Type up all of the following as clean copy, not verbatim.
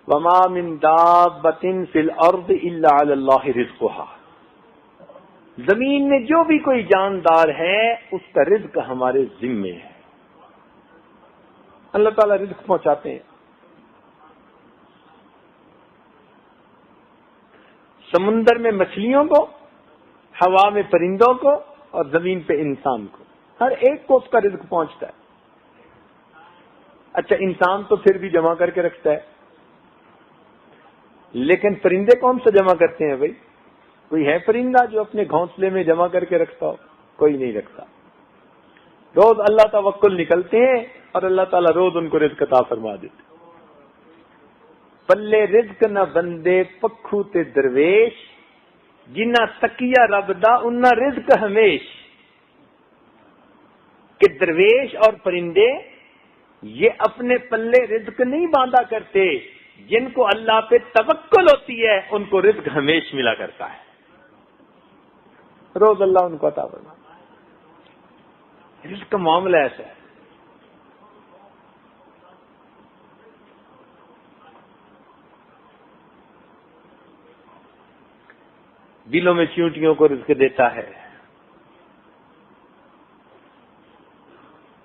وما من دابۃ فی الارض الا علی اللہ رزقها، زمین میں جو بھی کوئی جاندار ہے اس کا رزق ہمارے ذمے ہے، اللہ تعالیٰ رزق پہنچاتے ہیں۔ سمندر میں مچھلیوں کو، ہوا میں پرندوں کو، اور زمین پہ انسان کو، ہر ایک کو اس کا رزق پہنچتا ہے۔ اچھا، انسان تو پھر بھی جمع کر کے رکھتا ہے، لیکن پرندے کون سا جمع کرتے ہیں بھائی؟ کوئی ہے پرندہ جو اپنے گھونسلے میں جمع کر کے رکھتا ہو؟ کوئی نہیں رکھتا۔ روز اللہ توکل نکلتے ہیں اور اللہ تعالیٰ روز ان کو رزق عطا فرما دیتے۔ پلے رزق نہ بندے پکھو تے درویش، جنہ تکیا رب دا انہ رزق ہمیش، کہ درویش اور پرندے یہ اپنے پلے رزق نہیں باندھا کرتے، جن کو اللہ پہ توکل ہوتی ہے ان کو رزق ہمیش ملا کرتا ہے، روز اللہ ان کو عطا فرماتا ہے۔ رزق کا معاملہ ایسا ہے۔ بلوں میں چیونٹیوں کو رزق دیتا ہے،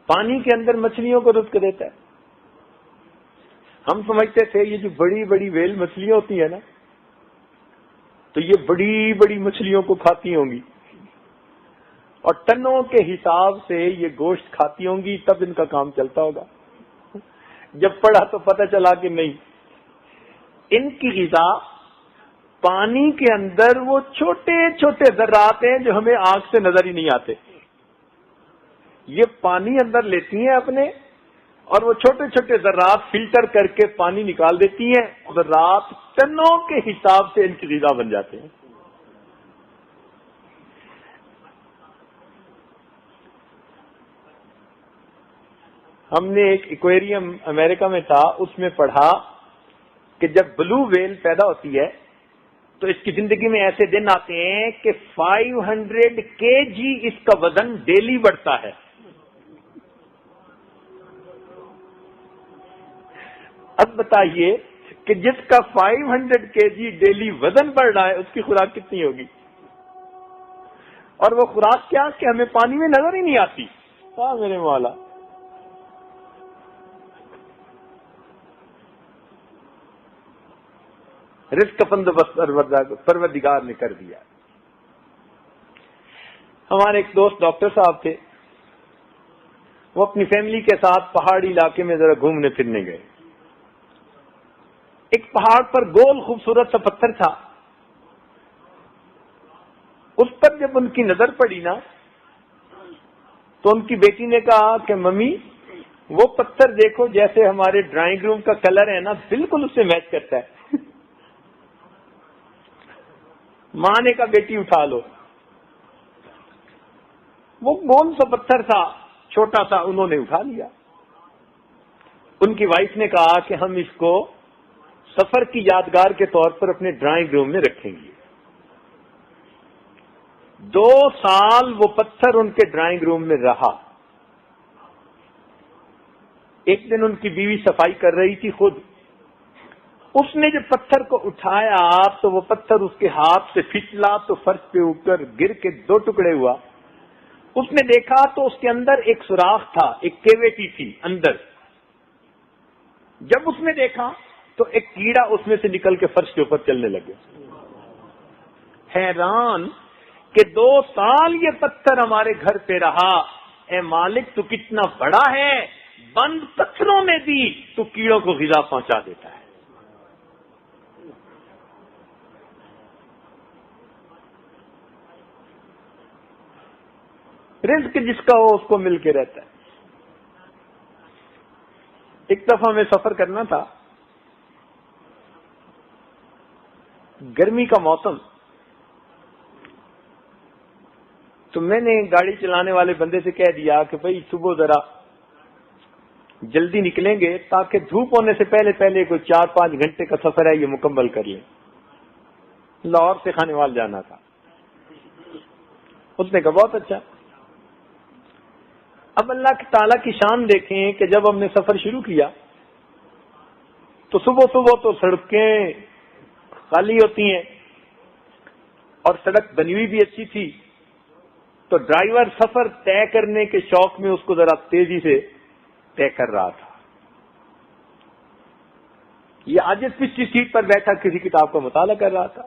پانی کے اندر مچھلیوں کو رزق دیتا ہے۔ ہم سمجھتے تھے یہ جو بڑی بڑی ویل مچھلیاں ہوتی ہیں نا، تو یہ بڑی بڑی مچھلیوں کو کھاتی ہوں گی اور ٹنوں کے حساب سے یہ گوشت کھاتی ہوں گی، تب ان کا کام چلتا ہوگا۔ جب پڑھا تو پتہ چلا کہ نہیں، ان کی غذا پانی کے اندر وہ چھوٹے چھوٹے ذرات ہیں جو ہمیں آنکھ سے نظر ہی نہیں آتے، یہ پانی اندر لیتی ہیں اپنے، اور وہ چھوٹے چھوٹے ذرات فلٹر کر کے پانی نکال دیتی ہیں، ذرات ٹنوں کے حساب سے ان کی غذا بن جاتے ہیں۔ ہم نے ایک ایکویریم امریکہ میں تھا، اس میں پڑھا کہ جب بلو ویل پیدا ہوتی ہے تو اس کی زندگی میں ایسے دن آتے ہیں کہ 500 kg اس کا وزن ڈیلی بڑھتا ہے۔ اب بتائیے کہ جس کا 500 kg ڈیلی وزن بڑھ رہا ہے اس کی خوراک کتنی ہوگی؟ اور وہ خوراک کیا کہ ہمیں پانی میں نظر ہی نہیں آتی۔ واہ میرے مولا، رزق کا بندوبست پروردگار نے کر دیا۔ ہمارے ایک دوست ڈاکٹر صاحب تھے، وہ اپنی فیملی کے ساتھ پہاڑی علاقے میں ذرا گھومنے پھرنے گئے۔ ایک پہاڑ پر گول خوبصورت سا پتھر تھا، اس پر جب ان کی نظر پڑی نا تو ان کی بیٹی نے کہا کہ ممی وہ پتھر دیکھو، جیسے ہمارے ڈرائنگ روم کا کلر ہے نا بالکل اس سے میچ کرتا ہے۔ ماں نے کہا بیٹی اٹھا لو۔ وہ گول سا پتھر تھا، چھوٹا سا، انہوں نے اٹھا لیا۔ ان کی وائف نے کہا کہ ہم اس کو سفر کی یادگار کے طور پر اپنے ڈرائنگ روم میں رکھیں گے۔ 2 سال وہ پتھر ان کے ڈرائنگ روم میں رہا۔ ایک دن ان کی بیوی صفائی کر رہی تھی خود، اس نے جب پتھر کو اٹھایا تو وہ پتھر اس کے ہاتھ سے پھسلا تو فرش پہ اوپر گر کے 2 ٹکڑے ہوا۔ اس نے دیکھا تو اس کے اندر ایک سوراخ تھا، ایک کیویٹی تھی اندر۔ جب اس نے دیکھا تو ایک کیڑا اس میں سے نکل کے فرش کے اوپر چلنے لگے۔ حیران کہ 2 سال یہ پتھر ہمارے گھر پہ رہا، اے مالک تو کتنا بڑا ہے، بند پتھروں میں بھی تو کیڑوں کو غذا پہنچا دیتا ہے۔ رزق جس کا ہو اس کو مل کے رہتا ہے۔ ایک دفعہ ہمیں سفر کرنا تھا، گرمی کا موسم، تو میں نے گاڑی چلانے والے بندے سے کہہ دیا کہ بھائی صبح ذرا جلدی نکلیں گے تاکہ دھوپ ہونے سے پہلے پہلے کوئی 4-5 گھنٹے کا سفر ہے یہ مکمل کر لیں۔ لاہور سے خانیوال جانا تھا۔ اس نے کہا بہت اچھا۔ اب اللہ تعالیٰ کی شان دیکھیں کہ جب ہم نے سفر شروع کیا تو صبح صبح تو سڑکیں خالی ہوتی ہیں اور سڑک بنی ہوئی بھی اچھی تھی، تو ڈرائیور سفر طے کرنے کے شوق میں اس کو ذرا تیزی سے طے کر رہا تھا. یہ عاجز پچھلی سیٹ پر بیٹھا کسی کتاب کا مطالعہ کر رہا تھا.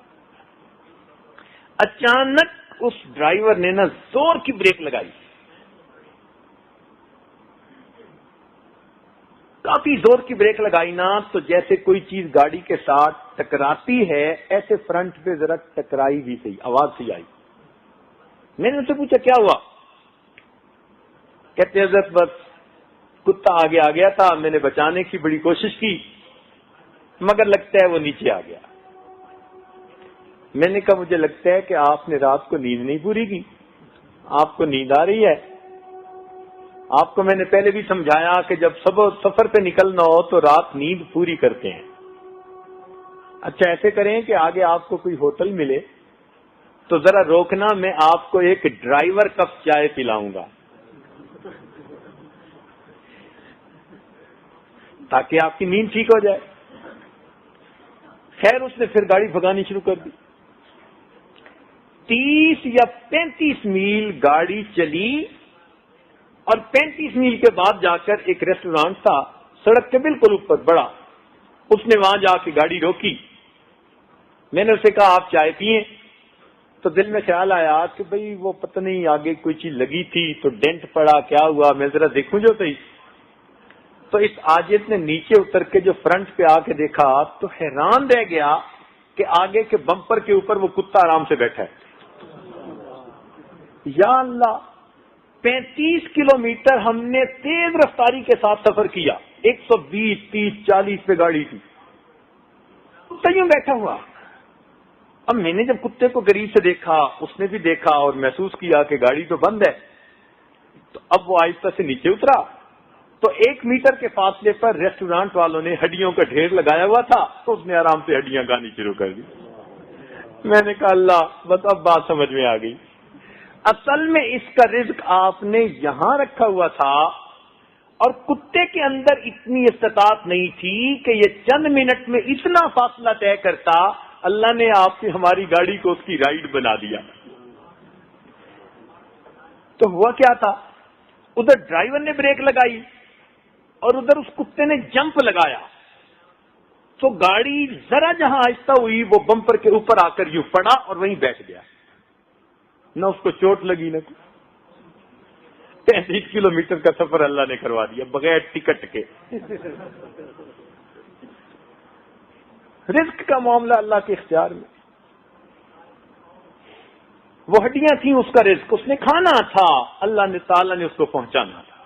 اچانک اس ڈرائیور نے نا زور کی بریک لگائی، کافی زور کی بریک لگائی نا، تو جیسے کوئی چیز گاڑی کے ساتھ ٹکراتی ہے ایسے فرنٹ پہ ذرا ٹکرائی بھی صحیح، آواز سی آئی. میں نے ان سے پوچھا کیا ہوا؟ کہتے حضرت بس کتا آگے آ گیا تھا، میں نے بچانے کی بڑی کوشش کی مگر لگتا ہے وہ نیچے آ گیا. میں نے کہا مجھے لگتا ہے کہ آپ نے رات کو نیند نہیں پوری کی، آپ کو نیند آ رہی ہے. آپ کو میں نے پہلے بھی سمجھایا کہ جب سفر پہ نکلنا ہو تو رات نیند پوری کرتے ہیں. اچھا ایسے کریں کہ آگے آپ کو کوئی ہوٹل ملے تو ذرا روکنا، میں آپ کو ایک ڈرائیور کپ چائے پلاؤں گا تاکہ آپ کی نیند ٹھیک ہو جائے. خیر اس نے پھر گاڑی بھگانی شروع کر دی. 30 یا 35 میل گاڑی چلی اور 35 میل کے بعد جا کر ایک ریسٹورانٹ تھا سڑک کے بالکل اوپر بڑا. اس نے وہاں جا کے گاڑی روکی. میں نے اسے کہا آپ چائے پیئیں. تو دل میں خیال آیا کہ بھئی وہ پتہ نہیں آگے کوئی چیز لگی تھی تو ڈینٹ پڑا، کیا ہوا، میں ذرا دیکھوں جو صحیح. تو اس عاجز نے نیچے اتر کے جو فرنٹ پہ آ کے دیکھا تو حیران رہ گیا کہ آگے کے بمپر کے اوپر وہ کتا آرام سے بیٹھا ہے. یا اللہ، 35 کلومیٹر ہم نے تیز رفتاری کے ساتھ سفر کیا، 120 30 40 پہ گاڑی تھی، کتا یوں بیٹھا ہوا. اب میں نے جب کتے کو قریب سے دیکھا، اس نے بھی دیکھا اور محسوس کیا کہ گاڑی تو بند ہے، تو اب وہ آہستہ سے نیچے اترا. تو 1 میٹر کے فاصلے پر ریسٹورانٹ والوں نے ہڈیوں کا ڈھیر لگایا ہوا تھا، تو اس نے آرام سے ہڈیاں کھانی شروع کر دی. میں نے کہا اللہ، بس اب بات سمجھ میں آ گئی. اصل میں اس کا رزق آپ نے یہاں رکھا ہوا تھا اور کتے کے اندر اتنی استطاعت نہیں تھی کہ یہ چند منٹ میں اتنا فاصلہ طے کرتا. اللہ نے آپ کی ہماری گاڑی کو اس کی رائڈ بنا دیا. تو ہوا کیا تھا، ادھر ڈرائیور نے بریک لگائی اور ادھر اس کتے نے جمپ لگایا، تو گاڑی ذرا جہاں آہستہ ہوئی وہ بمپر کے اوپر آ کر یوں پڑا اور وہیں بیٹھ گیا. نہ اس کو چوٹ لگی نہ کچھ. 35 کلومیٹر کا سفر اللہ نے کروا دیا بغیر ٹکٹ کے. رزق کا معاملہ اللہ کے اختیار میں. وہ ہڈیاں تھیں اس کا رزق، اس نے کھانا تھا، اللہ نے تعالیٰ نے اس کو پہنچانا تھا.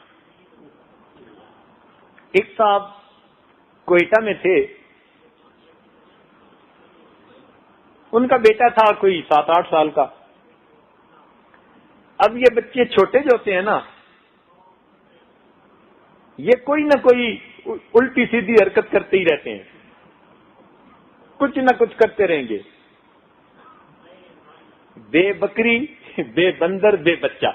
ایک صاحب کوئٹہ میں تھے، ان کا بیٹا تھا کوئی 7-8 سال کا. اب یہ بچے چھوٹے جو ہوتے ہیں نا، یہ کوئی نہ کوئی الٹی سیدھی حرکت کرتے ہی رہتے ہیں، کچھ نہ کچھ کرتے رہیں گے. بے بکری، بے بندر، بے بچہ،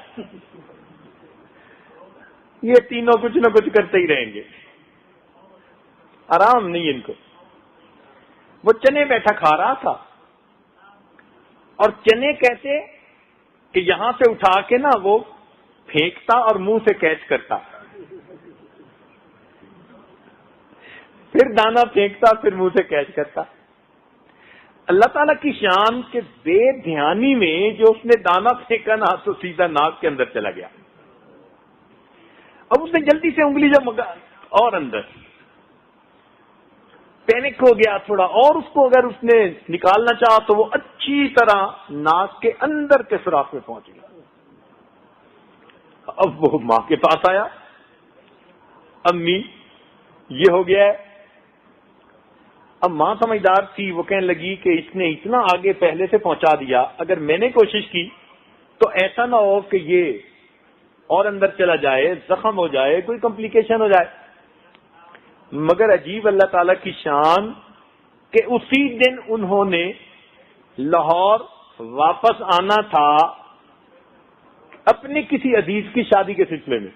یہ تینوں کچھ نہ کچھ کرتے ہی رہیں گے، آرام نہیں ان کو. وہ چنے بیٹھا کھا رہا تھا اور چنے کیسے کہ یہاں سے اٹھا کے نا وہ پھینکتا اور منہ سے کیچ کرتا، پھر دانا پھینکتا پھر منہ سے کیچ کرتا. اللہ تعالیٰ کی شان کے بے دھیانی میں جو اس نے دانا پھینکا نا تو سیدھا ناک کے اندر چلا گیا. اب اس نے جلدی سے انگلی جب اور اندر پینک ہو گیا تھوڑا، اور اس کو اگر اس نے نکالنا چاہا تو وہ اچھی طرح ناک کے اندر کے سوراخ میں پہنچ گیا. اب وہ ماں کے پاس آیا، امی یہ ہو گیا ہے. اب ماں سمجھدار تھی، وہ کہنے لگی کہ اس نے اتنا آگے پہلے سے پہنچا دیا، اگر میں نے کوشش کی تو ایسا نہ ہو کہ یہ اور اندر چلا جائے، زخم ہو جائے، کوئی کمپلیکیشن ہو جائے. مگر عجیب اللہ تعالیٰ کی شان کہ اسی دن انہوں نے لاہور واپس آنا تھا اپنے کسی عزیز کی شادی کے سلسلے میں،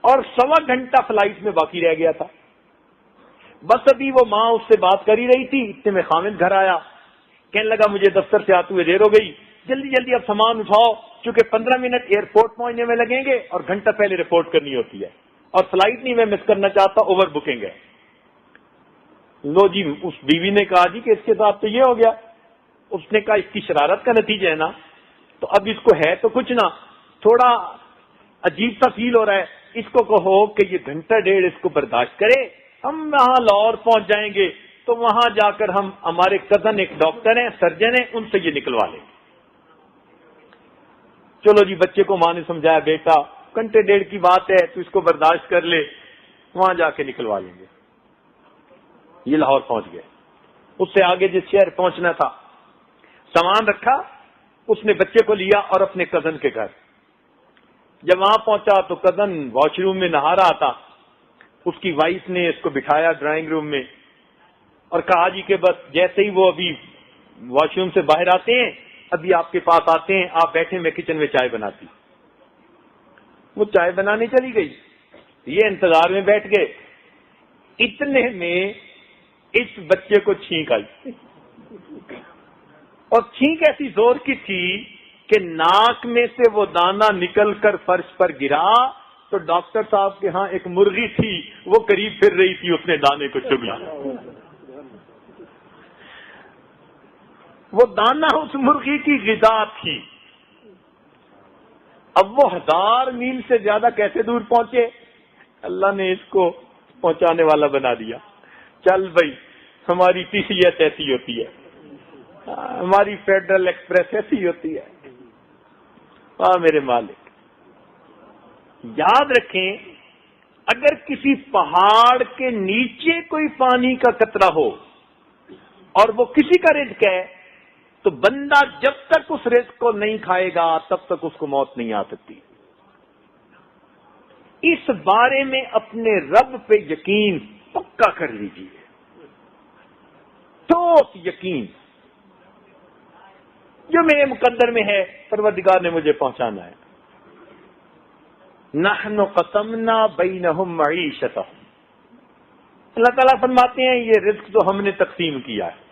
اور 1.25 گھنٹہ فلائٹ میں باقی رہ گیا تھا. بس ابھی وہ ماں اس سے بات کر ہی رہی تھی، اتنے میں خامد گھر آیا، کہنے لگا مجھے دفتر سے آتے ہوئے دیر ہو گئی، جلدی جلدی اب سامان اٹھاؤ، چونکہ 15 منٹ ایئرپورٹ پہنچنے میں لگیں گے اور گھنٹہ پہلے رپورٹ کرنی ہوتی ہے، اور فلائٹ نہیں میں مس کرنا چاہتا، اوور بکنگ ہے۔ لو جی، اس بیوی نے کہا جی کہ اس کے ساتھ تو یہ ہو گیا۔ اس نے کہا اس کی شرارت کا نتیجہ ہے نا، تو اب اس کو ہے تو کچھ نہ، تھوڑا عجیب سا فیل ہو رہا ہے، اس کو کہو کہ یہ گھنٹہ ڈیڑھ اس کو برداشت کرے، ہم وہاں لاہور پہنچ جائیں گے تو وہاں جا کر ہم، ہمارے کزن ایک ڈاکٹر ہیں، سرجن ہیں، ان سے یہ نکلوا لیں۔ چلو جی، بچے کو ماں نے سمجھایا بیٹا گھنٹے ڈیڑھ کی بات ہے تو اس کو برداشت کر لے، وہاں جا کے نکلوا لیں گے۔ یہ لاہور پہنچ گئے، اس سے آگے جس شہر پہنچنا تھا سامان رکھا، اس نے بچے کو لیا اور اپنے کزن کے گھر، جب وہاں پہنچا تو کزن واش روم میں نہا رہا تھا، اس کی وائف نے اس کو بٹھایا ڈرائنگ روم میں اور کہا جی کہ بس جیسے ہی وہ ابھی واش روم سے باہر آتے ہیں ابھی آپ کے پاس آتے ہیں، آپ بیٹھے، میں کچن میں چائے بناتی۔ وہ چائے بنانے چلی گئی، یہ انتظار میں بیٹھ گئے، اتنے میں اس بچے کو چھینک آئی، اور چھینک ایسی زور کی تھی کہ ناک میں سے وہ دانہ نکل کر فرش پر گرا، تو ڈاکٹر صاحب کے ہاں ایک مرغی تھی، وہ قریب پھر رہی تھی، اس نے دانے کو چگ لیا۔ وہ دانہ اس مرغی کی غذا تھی۔ اب وہ 1000 میل سے زیادہ کیسے دور پہنچے؟ اللہ نے اس کو پہنچانے والا بنا دیا۔ چل بھائی، ہماری ٹی سی ایس ایسی ہوتی ہے، ہماری فیڈرل ایکسپریس ایسی ہوتی ہے۔ میرے مالک، یاد رکھیں اگر کسی پہاڑ کے نیچے کوئی پانی کا قطرہ ہو اور وہ کسی کا رزق ہے تو بندہ جب تک اس رزق کو نہیں کھائے گا تب تک اس کو موت نہیں آ سکتی۔ اس بارے میں اپنے رب پہ یقین پکا کر لیجیے، ٹھوس یقین، جو میرے مقدر میں ہے پروردگار نے مجھے پہنچانا ہے۔ نحن قسمنا بینہم معیشتہم، اللہ تعالیٰ فرماتے ہیں یہ رزق جو ہم نے تقسیم کیا ہے،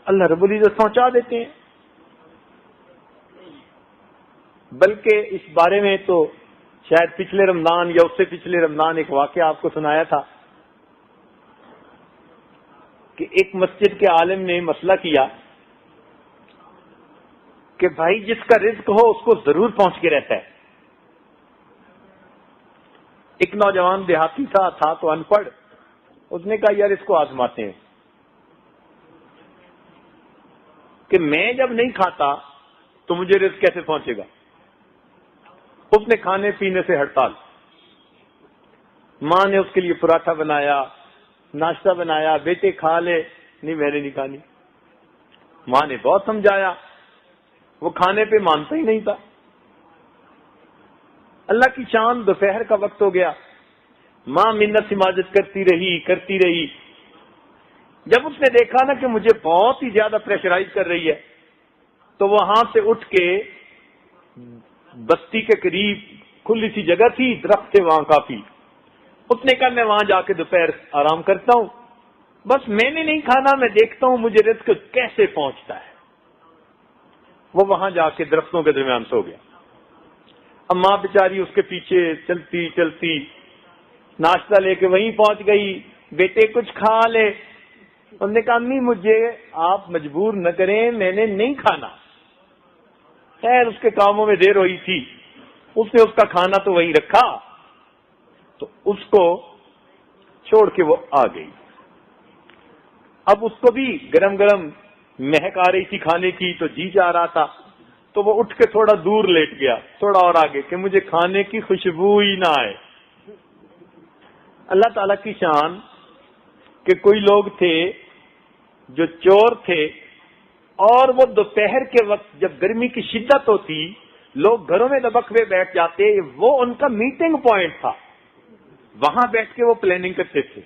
اللہ رب العزت پہنچا دیتے ہیں۔ بلکہ اس بارے میں تو شاید پچھلے رمضان یا اس سے پچھلے رمضان ایک واقعہ آپ کو سنایا تھا کہ ایک مسجد کے عالم نے مسئلہ کیا کہ بھائی جس کا رزق ہو اس کو ضرور پہنچ کے رہتا ہے۔ ایک نوجوان دیہاتی تھا تو ان پڑھ، اس نے کہا یار اس کو آزماتے ہیں کہ میں جب نہیں کھاتا تو مجھے رزق کیسے پہنچے گا۔ اس نے کھانے پینے سے ہڑتال، ماں نے اس کے لیے پراٹھا بنایا، ناشتہ بنایا، بیٹے کھا لے، نہیں میں نے نہیں کھانی۔ ماں نے بہت سمجھایا، وہ کھانے پہ مانتا ہی نہیں تھا۔ اللہ کی شان، دوپہر کا وقت ہو گیا، ماں منت سماجت کرتی رہی۔ جب اس نے دیکھا نا کہ مجھے بہت ہی زیادہ پریشرائز کر رہی ہے تو وہاں سے اٹھ کے بستی کے قریب کھلی سی جگہ تھی، درخت تھے وہاں کافی، اس نے کہا میں وہاں جا کے دوپہر آرام کرتا ہوں، بس میں نے نہیں کھانا، میں دیکھتا ہوں مجھے رزق کیسے پہنچتا ہے۔ وہ وہاں جا کے درختوں کے درمیان سو گیا۔ اب ماں بیچاری اس کے پیچھے چلتی ناشتہ لے کے وہیں پہنچ گئی، بیٹے کچھ کھا لے۔ انہوں نے کہا امی مجھے آپ مجبور نہ کریں، میں نے نہیں کھانا۔ خیر اس کے کاموں میں دیر ہوئی تھی، اس نے اس کا کھانا تو وہیں رکھا، تو اس کو چھوڑ کے وہ آ گئی۔ اب اس کو بھی گرم گرم مہک آ رہی تھی کھانے کی تو جی جا رہا تھا، تو وہ اٹھ کے تھوڑا دور لیٹ گیا، تھوڑا اور آگے، کہ مجھے کھانے کی خوشبو ہی نہ آئے۔ اللہ تعالیٰ کی شان کہ کوئی لوگ تھے جو چور تھے، اور وہ دوپہر کے وقت جب گرمی کی شدت ہوتی لوگ گھروں میں دبک ہوئے بیٹھ جاتے، وہ ان کا میٹنگ پوائنٹ تھا، وہاں بیٹھ کے وہ پلاننگ کرتے تھے۔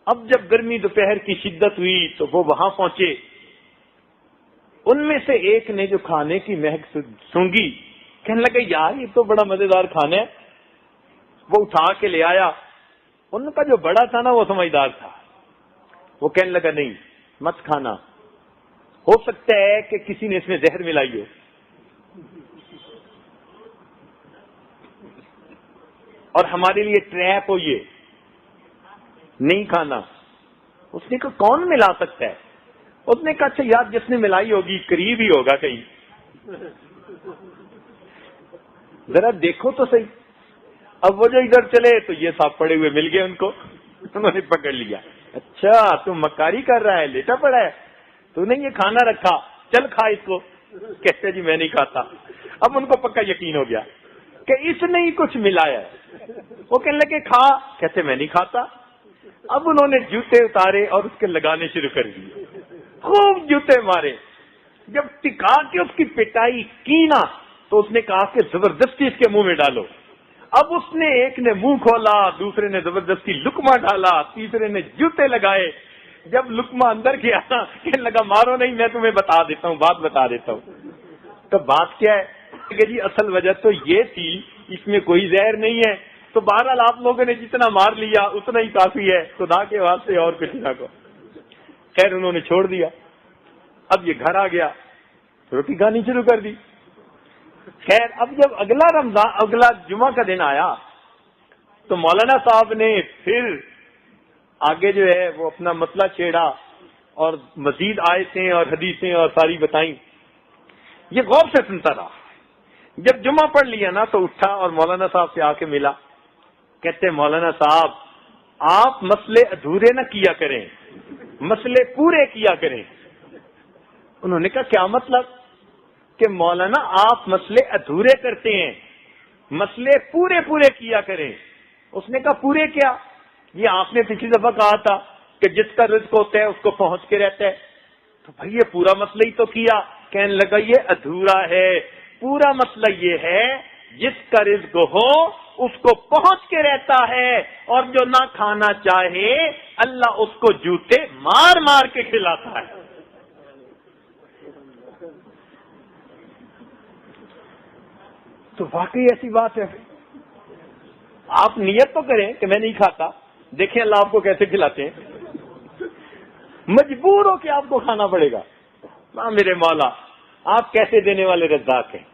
اب جب گرمی دوپہر کی شدت ہوئی تو وہ وہاں پہنچے، ان میں سے ایک نے جو کھانے کی مہک سونگھی کہنے لگا یار یہ تو بڑا مزیدار کھانا ہے، وہ اٹھا کے لے آیا. ان کا جو بڑا تھا نا وہ سمجھدار تھا. وہ کہنے لگا نہیں مت کھانا, ہو سکتا ہے کہ کسی نے اس میں زہر ملائی ہو, اور ہمارے لیے ٹریپ ہو, یہ نہیں کھانا. اس نے کہا کون ملا سکتا ہے؟ اس نے کہا اچھا یار جس نے ملائی ہوگی قریب ہی ہوگا کہیں, ذرا دیکھو تو صحیح. اب وہ جو ادھر چلے تو یہ سانپ پڑے ہوئے مل گئے ان کو, انہوں نے پکڑ لیا. اچھا تو مکاری کر رہا ہے, لیٹا پڑا ہے, تو نے یہ کھانا رکھا, چل کھا اس کو. کہتے جی میں نہیں کھاتا. اب ان کو پکا یقین ہو گیا کہ اس نے ہی کچھ ملایا ہے. وہ کہنے لگے کھا, کہتے میں نہیں کھاتا. اب انہوں نے جوتے اتارے اور اس کے لگانے شروع کر دیے, خوب جوتے مارے. جب ٹکا کے اس کی پٹائی کی نا تو اس نے کہا کہ زبردستی اس کے منہ میں ڈالو. اب اس نے ایک نے منہ کھولا, دوسرے نے زبردستی لقمہ ڈالا, تیسرے نے جوتے لگائے. جب لقمہ اندر گیا کہنے لگا مارو نہیں, میں تمہیں بتا دیتا ہوں, بات بتا دیتا ہوں. تو بات کیا ہے کہ جی اصل وجہ تو یہ تھی اس میں کوئی زہر نہیں ہے. تو بہرحال آپ لوگوں نے جتنا مار لیا اتنا ہی کافی ہے, خدا کے واسطے اور کسی نہ کو. خیر انہوں نے چھوڑ دیا. اب یہ گھر آ گیا, روٹی کھانی شروع کر دی. خیر اب جب اگلا جمعہ کا دن آیا تو مولانا صاحب نے پھر آگے جو ہے وہ اپنا مسئلہ چھیڑا اور مزید آیتیں اور حدیثیں اور ساری بتائیں. یہ غور سے سنتا رہا. جب جمعہ پڑھ لیا نا تو اٹھا اور مولانا صاحب سے آ کے ملا. کہتے مولانا صاحب آپ مسئلے ادھورے نہ کیا کریں, مسئلے پورے کیا کریں. انہوں نے کہا کیا مطلب؟ کہ مولانا آپ مسئلے ادھورے کرتے ہیں, مسئلے پورے کیا کریں. اس نے کہا پورے کیا؟ یہ آپ نے پچھلی دفعہ کہا تھا کہ جس کا رزق ہوتا ہے اس کو پہنچ کے رہتا ہے. تو بھائی یہ پورا مسئلہ ہی تو کیا. کہنے لگا یہ ادھورا ہے, پورا مسئلہ یہ ہے جس کا رزق ہو اس کو پہنچ کے رہتا ہے, اور جو نہ کھانا چاہے اللہ اس کو جوتے مار مار کے کھلاتا ہے. تو واقعی ایسی بات ہے. آپ نیت تو کریں کہ میں نہیں کھاتا, دیکھیں اللہ آپ کو کیسے کھلاتے ہیں. مجبور ہو کہ آپ کو کھانا پڑے گا. میرے مولا آپ کیسے دینے والے رزاق ہیں,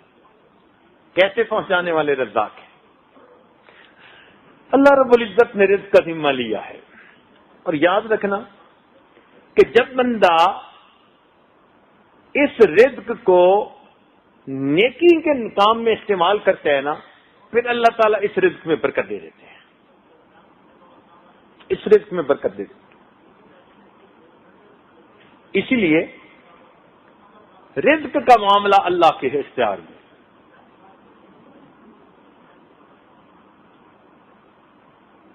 کیسے پہنچانے والے رزاق ہیں. اللہ رب العزت نے رزق کا ذمہ لیا ہے. اور یاد رکھنا کہ جب بندہ اس رزق کو نیکی کے کام میں استعمال کرتا ہے نا, پھر اللہ تعالیٰ اس رزق میں برکت دے دیتے ہیں, اس رزق میں برکت دے دیتے ہیں. اسی لیے رزق کا معاملہ اللہ کے اختیار میں.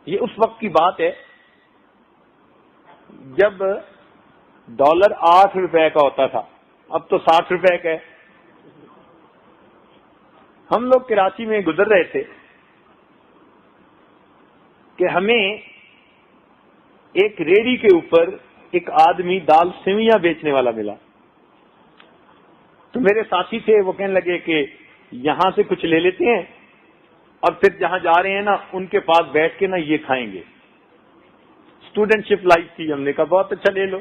یہ اس وقت کی بات ہے جب ڈالر 8 روپے کا ہوتا تھا, اب تو 60 روپے کا ہے. ہم لوگ کراچی میں گزر رہے تھے کہ ہمیں ایک ریڑھی کے اوپر ایک آدمی دال سیویاں بیچنے والا ملا. تو میرے ساتھی تھے, وہ کہنے لگے کہ یہاں سے کچھ لے لیتے ہیں اور پھر جہاں جا رہے ہیں نا ان کے پاس بیٹھ کے نا یہ کھائیں گے. اسٹوڈنٹ شپ لائف تھی, ہم نے کہا بہت اچھا لے لو.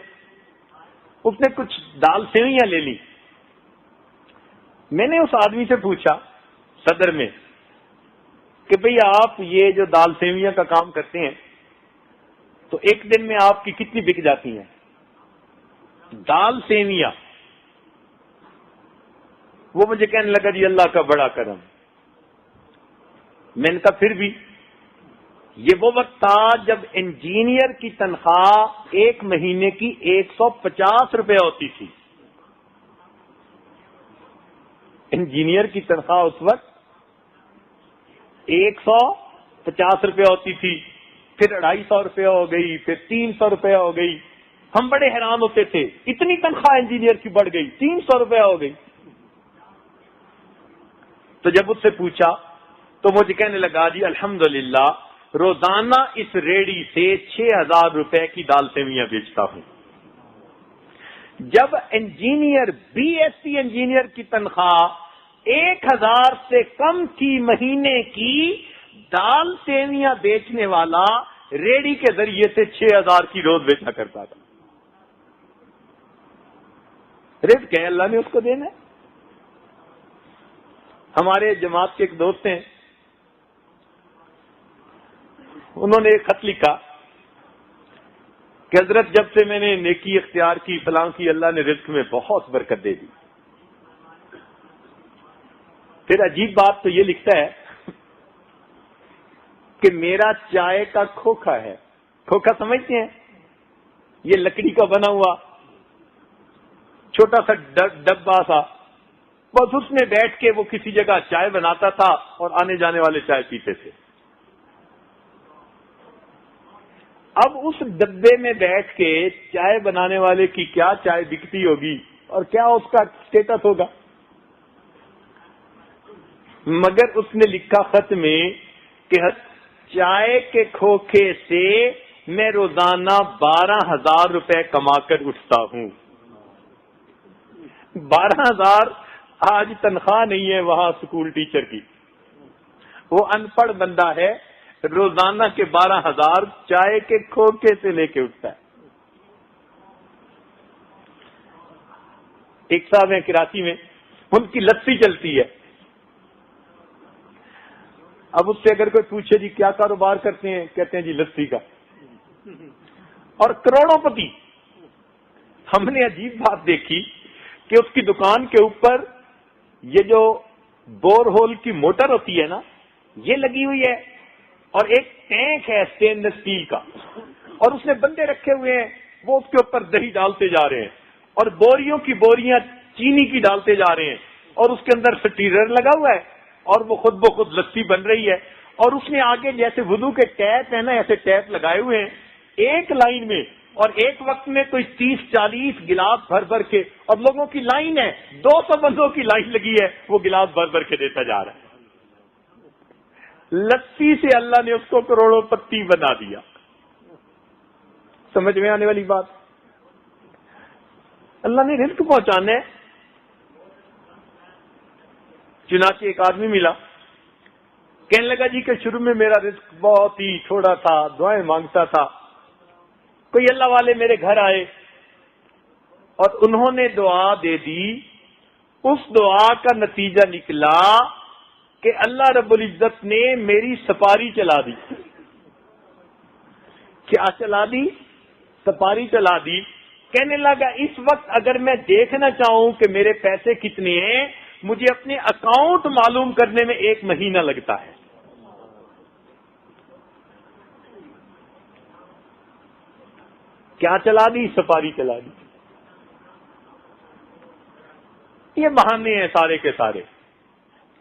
اس نے کچھ دال سیویاں لے لی. میں نے اس آدمی سے پوچھا صدر میں کہ بھئی آپ یہ جو دال سیویاں کا کام کرتے ہیں تو ایک دن میں آپ کی کتنی بک جاتی ہیں دال سیویاں؟ وہ مجھے کہنے لگا جی اللہ کا بڑا کرم. میں نے کہا پھر بھی یہ وہ وقت تھا جب انجینئر کی تنخواہ ایک مہینے کی 150 روپے ہوتی تھی. انجینئر کی تنخواہ اس وقت 150 روپے ہوتی تھی, پھر 250 روپے ہو گئی, پھر 300 روپے ہو گئی. ہم بڑے حیران ہوتے تھے اتنی تنخواہ انجینئر کی بڑھ گئی, 300 روپے ہو گئی. تو جب اس سے پوچھا تو مجھے کہنے لگا جی الحمدللہ روزانہ اس ریڑھی سے 6000 روپے کی دال سیویاں بیچتا ہوں. جب engineer B S C engineer کی تنخواہ 1000 سے کم تھی مہینے کی, دال سیویاں بیچنے والا ریڑی کے ذریعے سے 6,000 کی روز بیچا کرتا تھا. رزق ہے، اللہ نے اس کو دینا ہے. ہمارے جماعت کے ایک دوست ہیں، انہوں نے ایک خط لکھا کہ حضرت جب سے میں نے نیکی اختیار کی، فلاں کی، اللہ نے رزق میں بہت برکت دے دی. پھر عجیب بات تو یہ لکھتا ہے کہ میرا چائے کا کھوکھا ہے. کھوکھا سمجھتے ہیں؟ یہ لکڑی کا بنا ہوا چھوٹا سا ڈبہ سا، بس اس میں بیٹھ کے وہ کسی جگہ چائے بناتا تھا اور آنے جانے والے چائے پیتے تھے. اب اس ڈبے میں بیٹھ کے چائے بنانے والے کی کیا چائے بکتی ہوگی اور کیا اس کا اسٹیٹس ہوگا. مگر اس نے لکھا خط میں کہ چائے کے کھوکھے سے میں روزانہ 12,000 روپے کما کر اٹھتا ہوں. 12,000 آج تنخواہ نہیں ہے وہاں اسکول ٹیچر کی. وہ ان پڑھ بندہ ہے، روزانہ کے 12,000 چائے کے کھوکھے سے لے کے اٹھتا ہے. ایک صاحب ہیں کراچی میں، ان کی لسی چلتی ہے. اب اس سے اگر کوئی پوچھے جی کیا کاروبار کرتے ہیں، کہتے ہیں جی لسی کا، اور کروڑوں پتی. ہم نے عجیب بات دیکھی کہ اس کی دکان کے اوپر یہ جو بور ہول کی موٹر ہوتی ہے نا، یہ لگی ہوئی ہے، اور ایک ٹینک ہے اسٹینلیس اسٹیل کا، اور اس نے بندے رکھے ہوئے ہیں، وہ اس کے اوپر دہی ڈالتے جا رہے ہیں، اور بوریوں کی بوریاں چینی کی ڈالتے جا رہے ہیں، اور اس کے اندر سٹیرر لگا ہوا ہے، اور وہ خود بخود لسی بن رہی ہے. اور اس نے آگے جیسے وضو کے ٹیپ ہے نا، ایسے ٹیپ لگائے ہوئے ہیں ایک لائن میں، اور ایک وقت میں کوئی 30-40 گلاس بھر بھر کے، اور لوگوں کی لائن ہے، 200 بندوں کی لائن لگی ہے، وہ گلاس بھر بھر کے دیتا جا رہا ہے. لسی سے اللہ نے اس کو کروڑوں پتی بنا دیا. سمجھ میں آنے والی بات؟ اللہ نے رزق پہنچانا ہے. چنانچہ ایک آدمی ملا، کہنے لگا جی کہ شروع میں میرا رزق بہت ہی تھوڑا تھا، دعائیں مانگتا تھا. کوئی اللہ والے میرے گھر آئے اور انہوں نے دعا دے دی. اس دعا کا نتیجہ نکلا کہ اللہ رب العزت نے میری سپاری چلا دی. کیا چلا دی؟ سپاری چلا دی. کہنے لگا اس وقت اگر میں دیکھنا چاہوں کہ میرے پیسے کتنے ہیں، مجھے اپنے اکاؤنٹ معلوم کرنے میں 1 مہینہ لگتا ہے. کیا چلا دی؟ سپاری چلا دی. یہ بہانے ہیں سارے کے سارے.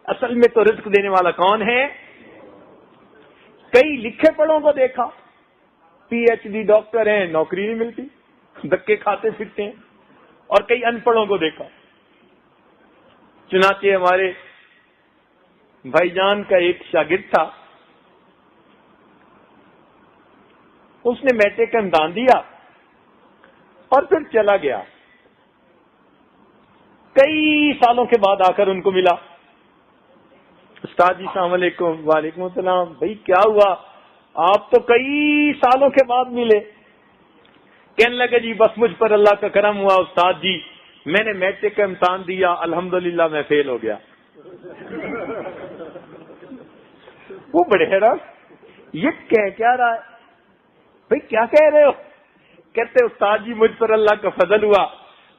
اصل میں تو رزق دینے والا کون ہے؟ کئی لکھے پڑھوں کو دیکھا، PhD ڈاکٹر ہیں، نوکری نہیں ملتی، دھکے کھاتے پھرتے ہیں. اور کئی ان پڑھوں کو دیکھا. چنانچہ ہمارے بھائی جان کا ایک شاگرد تھا، اس نے میٹرک کا امتحان دیا اور پھر چلا گیا. کئی سالوں کے بعد آ کر ان کو ملا، استاد جی السلام علیکم. وعلیکم السلام. بھائی کیا ہوا، آپ تو کئی سالوں کے بعد ملے. کہنے لگے جی بس مجھ پر اللہ کا کرم ہوا استاد جی، میں نے میٹرک کا امتحان دیا، الحمدللہ میں فیل ہو گیا. وہ بڑے حیران، یہ کہہ کیا رہا ہے؟ بھائی کیا کہہ رہے ہو؟ کہتے استاد جی مجھ پر اللہ کا فضل ہوا،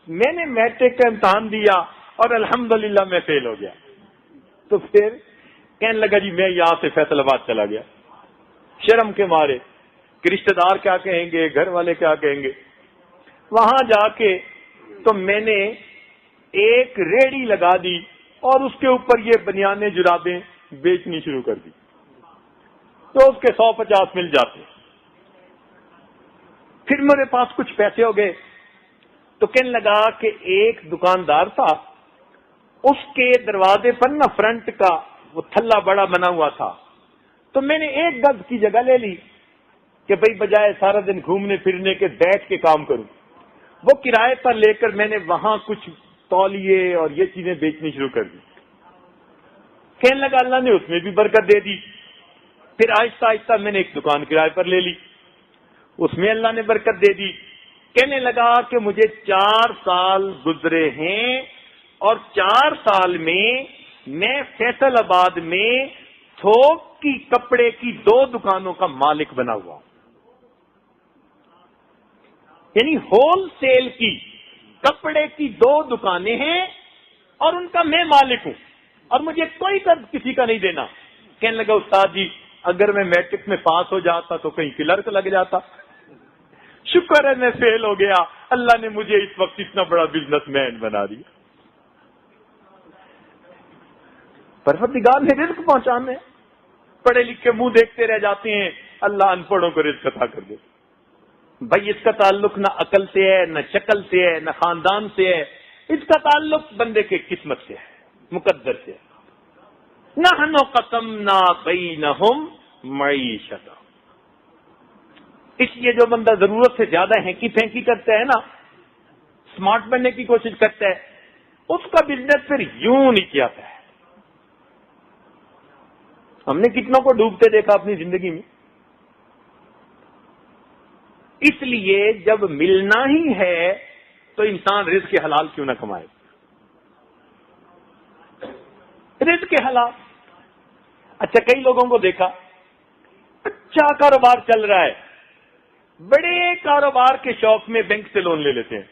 میں نے میٹرک کا امتحان دیا اور الحمدللہ میں فیل ہو گیا. تو پھر کہنے لگا جی میں یہاں سے فیصل آباد چلا گیا، شرم کے مارے کہ رشتہ دار کیا کہیں گے، گھر والے کیا کہیں گے. وہاں جا کے تو میں نے ایک ریڑھی لگا دی اور اس کے اوپر یہ بنیانے جرابیں بیچنی شروع کر دی. تو اس کے 150 مل جاتے. پھر میرے پاس کچھ پیسے ہو گئے تو کہنے لگا کہ ایک دکاندار تھا، اس کے دروازے پر نا فرنٹ کا وہ تھلا بڑا بنا ہوا تھا، تو میں نے 1 گز کی جگہ لے لی کہ بھئی بجائے سارا دن گھومنے پھرنے کے بیٹھ کے کام کروں. وہ کرائے پر لے کر میں نے وہاں کچھ تولیے اور یہ چیزیں بیچنی شروع کر دی. کہنے لگا اللہ نے اس میں بھی برکت دے دی. پھر آہستہ آہستہ میں نے ایک دکان کرائے پر لے لی، اس میں اللہ نے برکت دے دی۔ کہنے لگا کہ مجھے 4 سال گزرے ہیں اور 4 سال میں فیصل آباد میں تھوک کی کپڑے کی 2 دکانوں کا مالک بنا ہوا ہوں، یعنی ہول سیل کی کپڑے کی 2 دکانیں ہیں اور ان کا میں مالک ہوں، اور مجھے کوئی قرض کسی کا نہیں دینا۔ کہنے لگا استاد جی اگر میں میٹرک میں پاس ہو جاتا تو کہیں کلرک لگ جاتا، شکر ہے میں فیل ہو گیا، اللہ نے مجھے اس وقت اتنا بڑا بزنس مین بنا دیا۔ پروردگار نے رزق پہنچانا ہے، پڑھے لکھے منہ دیکھتے رہ جاتے ہیں، اللہ ان پڑھوں کو رزق عطا کر دے۔ بھائی اس کا تعلق نہ عقل سے ہے، نہ شکل سے ہے، نہ خاندان سے ہے، اس کا تعلق بندے کے قسمت سے ہے، مقدر سے ہے۔ نحن قسمنا بینہم معیشتہ، اس لیے جو بندہ ضرورت سے زیادہ ہینکی پھینکی کرتا ہے نا، سمارٹ بننے کی کوشش کرتا ہے، اس کا بزنس پھر یوں نیچے آتا ہے۔ ہم نے کتنوں کو ڈوبتے دیکھا اپنی زندگی میں۔ اس لیے جب ملنا ہی ہے تو انسان رزق کے حلال کیوں نہ کمائے، رزق کے حلال۔ اچھا کئی لوگوں کو دیکھا اچھا کاروبار چل رہا ہے، بڑے کاروبار کے شوق میں بینک سے لون لے لیتے ہیں،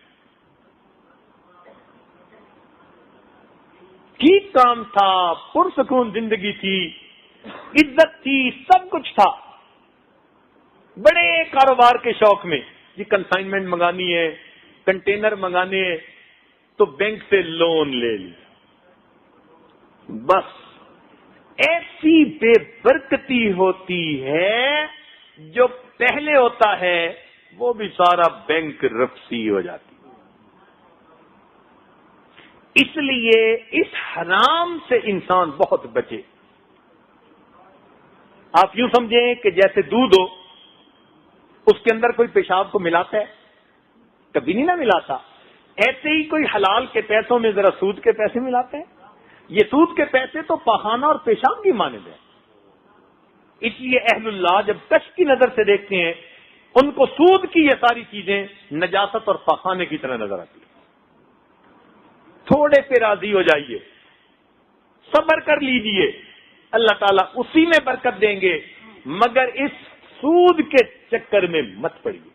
ٹھیک کام تھا، پرسکون زندگی تھی، عزت تھی، سب کچھ تھا، بڑے کاروبار کے شوق میں یہ کنسائنمنٹ منگانی ہے، کنٹینر منگانے ہیں، تو بینک سے لون لے لی۔ بس ایسی بے برکتی ہوتی ہے، جو پہلے ہوتا ہے وہ بھی سارا بینک رفسی ہو جاتی۔ اس لیے اس حرام سے انسان بہت بچے۔ آپ یوں سمجھیں کہ جیسے دودھ ہو، اس کے اندر کوئی پیشاب کو ملاتا ہے؟ کبھی نہیں نہ ملاتا۔ ایسے ہی کوئی حلال کے پیسوں میں ذرا سود کے پیسے ملاتے ہیں؟ یہ سود کے پیسے تو پخانہ اور پیشاب کی مانند ہے۔ اس لیے اہل اللہ جب کش کی نظر سے دیکھتے ہیں، ان کو سود کی یہ ساری چیزیں نجاست اور پخانے کی طرح نظر آتی ہیں۔ تھوڑے پہ راضی ہو جائیے، صبر کر لیجئے، اللہ تعالیٰ اسی میں برکت دیں گے، مگر اس سود کے چکر میں مت پڑیے۔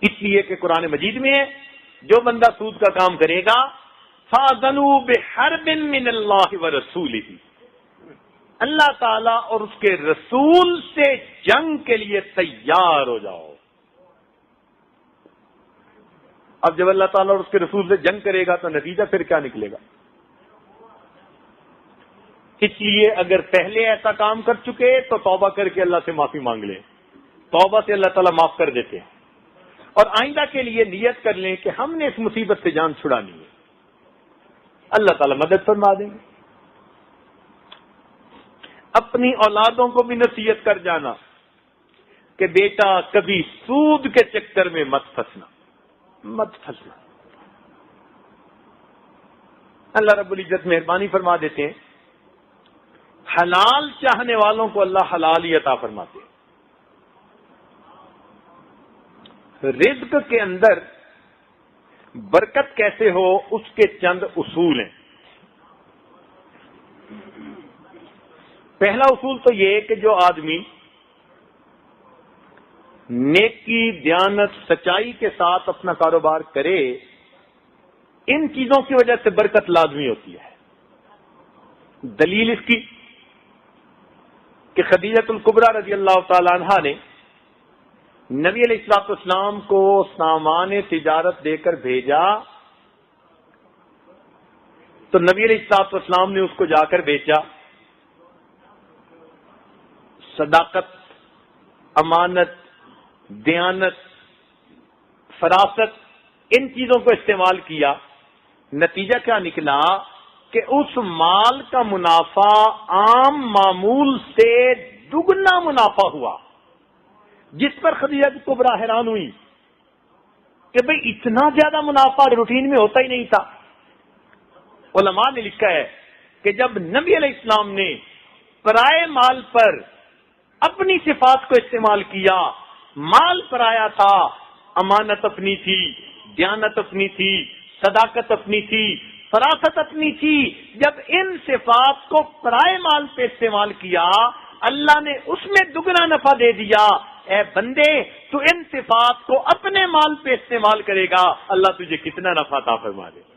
اس لیے کہ قرآن مجید میں ہے جو بندہ سود کا کام کرے گا فَأَذَنُوا بِحَرْبٍ مِّنَ اللَّهِ وَرَسُولِهِ، اللہ تعالیٰ اور اس کے رسول سے جنگ کے لیے تیار ہو جاؤ۔ اب جب اللہ تعالیٰ اور اس کے رسول سے جنگ کرے گا تو نتیجہ پھر کیا نکلے گا؟ اس لیے اگر پہلے ایسا کام کر چکے تو توبہ کر کے اللہ سے معافی مانگ لیں، توبہ سے اللہ تعالیٰ معاف کر دیتے ہیں، اور آئندہ کے لیے نیت کر لیں کہ ہم نے اس مصیبت سے جان چھڑانی ہے، اللہ تعالیٰ مدد فرما دیں گے۔ اپنی اولادوں کو بھی نصیحت کر جانا کہ بیٹا کبھی سود کے چکر میں مت پھنسنا، مت پھنسنا۔ اللہ رب العزت مہربانی فرما دیتے ہیں، حلال چاہنے والوں کو اللہ حلال ہی عطا فرماتے ہیں۔ رزق کے اندر برکت کیسے ہو اس کے چند اصول ہیں۔ پہلا اصول تو یہ کہ جو آدمی نیکی، دیانت، سچائی کے ساتھ اپنا کاروبار کرے، ان چیزوں کی وجہ سے برکت لازمی ہوتی ہے۔ دلیل اس کی کہ خدیجہ الکبریٰ رضی اللہ تعالی عنہا نے نبی علیہ الصلوۃ والسلام کو سامان تجارت دے کر بھیجا، تو نبی علیہ الصلوۃ والسلام نے اس کو جا کر بیچا۔ صداقت، امانت، دیانت، فراست، ان چیزوں کو استعمال کیا۔ نتیجہ کیا نکلا کہ اس مال کا منافع عام معمول سے دگنا منافع ہوا، جس پر خدیجہ کبریٰ حیران ہوئی کہ بھئی اتنا زیادہ منافع روٹین میں ہوتا ہی نہیں تھا۔ علماء نے لکھا ہے کہ جب نبی علیہ السلام نے پرائے مال پر اپنی صفات کو استعمال کیا. مال پرایا تھا، امانت اپنی تھی، دیانت اپنی تھی، صداقت اپنی تھی، فراست اپنی تھی. جب ان صفات کو پرائے مال پہ استعمال کیا، اللہ نے اس میں دگنا نفع دے دیا. اے بندے، تو ان صفات کو اپنے مال پہ استعمال کرے گا، اللہ تجھے کتنا نفع عطا فرما دے.